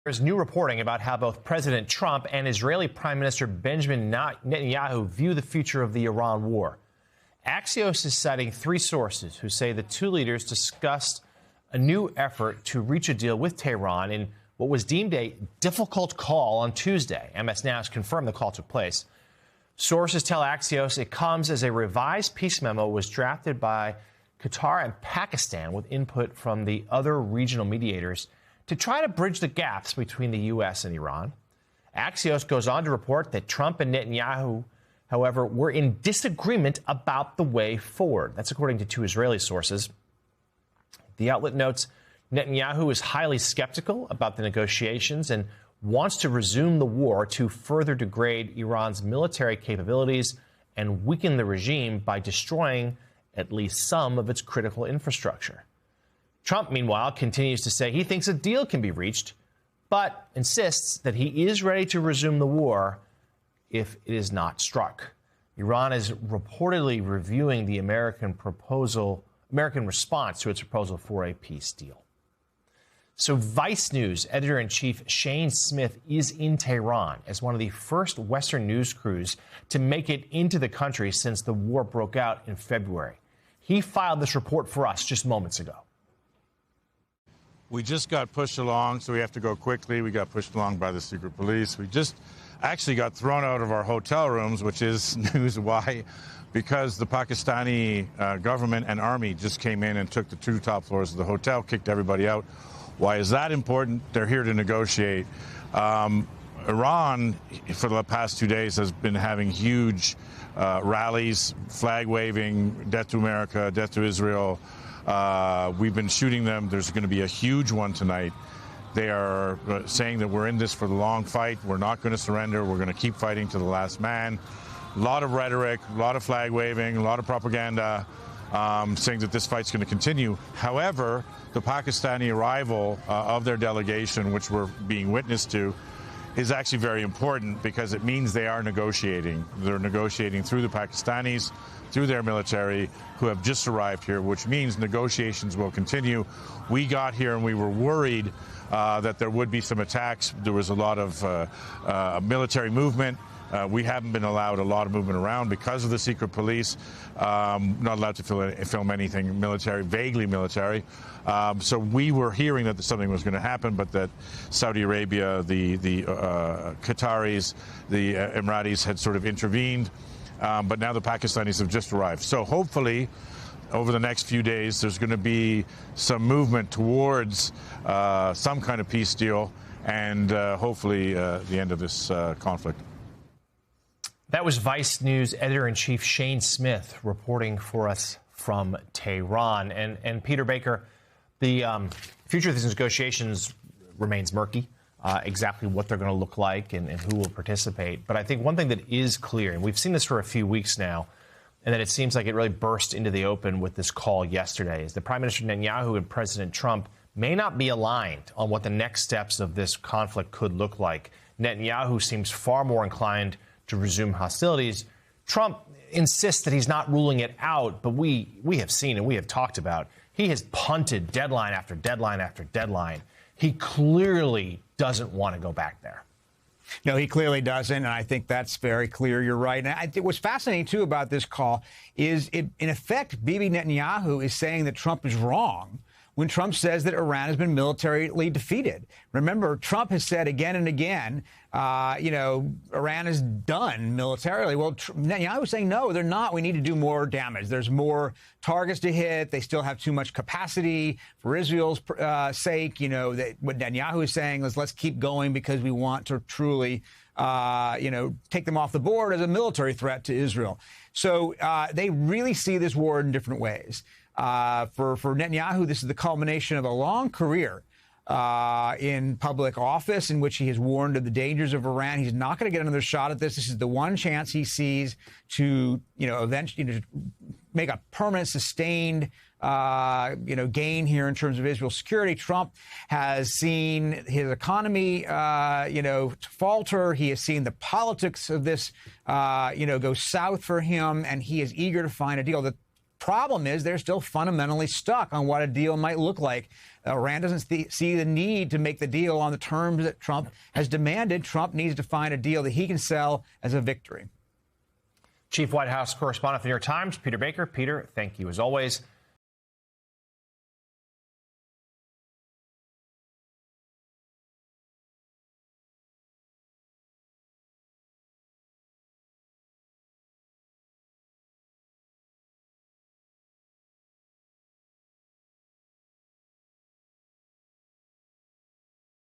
There's new reporting about how both President Trump and Israeli Prime Minister Benjamin Netanyahu view the future of the Iran war. Axios is citing three sources who say the two leaders discussed a new effort to reach a deal with Tehran in what was deemed a difficult call on Tuesday. MS Now has confirmed the call took place. Sources tell Axios it comes as a revised peace memo was drafted by Qatar and Pakistan with input from the other regional mediators to try to bridge the gaps between the U.S. and Iran. Axios goes on to report that Trump and Netanyahu, however, were in disagreement about the way forward. That's according to two Israeli sources. The outlet notes Netanyahu is highly skeptical about the negotiations and wants to resume the war to further degrade Iran's military capabilities and weaken the regime by destroying at least some of its critical infrastructure. Trump, meanwhile, continues to say he thinks a deal can be reached, but insists that he is ready to resume the war if it is not struck. Iran is reportedly reviewing the American response to its proposal for a peace deal. So Vice News editor-in-chief Shane Smith is in Tehran as one of the first Western news crews to make it into the country since the war broke out in February. He filed this report for us just moments ago. We just got pushed along, so we have to go quickly. We got pushed along by the secret police. We just actually got thrown out of our hotel rooms, which is news. Why? Because the Pakistani government and army just came in and took the two top floors of the hotel, kicked everybody out. Why is that important? They're here to negotiate. Iran, for the past 2 days, has been having huge rallies, flag waving, death to America, death to Israel. We've been shooting them. There's going to be a huge one tonight. They are saying that we're in this for the long fight. We're not going to surrender. We're going to keep fighting to the last man. A lot of rhetoric, a lot of flag waving, a lot of propaganda saying that this fight's going to continue. However, the Pakistani arrival of their delegation, which we're being witness to, is actually very important because it means they are negotiating. They're negotiating through the Pakistanis, through their military, who have just arrived here, which means negotiations will continue. We got here and we were worried that there would be some attacks. There was a lot of military movement. We haven't been allowed a lot of movement around because of the secret police. Not allowed to film anything military, vaguely military. So we were hearing that something was going to happen, but that Saudi Arabia, the Qataris, the Emiratis had sort of intervened. But now the Pakistanis have just arrived. So hopefully, over the next few days, there's going to be some movement towards some kind of peace deal and hopefully the end of this conflict. That was Vice News editor-in-chief Shane Smith reporting for us from Tehran. And Peter Baker, the future of these negotiations remains murky. Exactly what they're going to look like and who will participate. But I think one thing that is clear, and we've seen this for a few weeks now, and that it seems like it really burst into the open with this call yesterday, is that Prime Minister Netanyahu and President Trump may not be aligned on what the next steps of this conflict could look like. Netanyahu seems far more inclined to resume hostilities. Trump insists that he's not ruling it out, but we have seen and we have talked about, he has punted deadline after deadline after deadline. He clearly doesn't want to go back there. No, he clearly doesn't, and I think that's very clear. You're right. And I think what's fascinating, too, about this call is, in effect, Bibi Netanyahu is saying that Trump is wrong when Trump says that Iran has been militarily defeated. Remember, Trump has said again and again, Iran is done militarily. Well, Netanyahu was saying, no, they're not. We need to do more damage. There's more targets to hit. They still have too much capacity for Israel's sake. What Netanyahu is saying is let's keep going because we want to truly, take them off the board as a military threat to Israel. So they really see this war in different ways. For Netanyahu, this is the culmination of a long career in public office in which he has warned of the dangers of Iran. He's not going to get another shot at this. This is the one chance he sees to, eventually make a permanent, sustained, gain here in terms of Israel's security. Trump has seen his economy, falter. He has seen the politics of this, go south for him, and he is eager to find a deal. The problem is they're still fundamentally stuck on what a deal might look like. Iran doesn't see the need to make the deal on the terms that Trump has demanded. Trump needs to find a deal that he can sell as a victory. Chief White House correspondent for the New York Times, Peter Baker. Peter, thank you as always.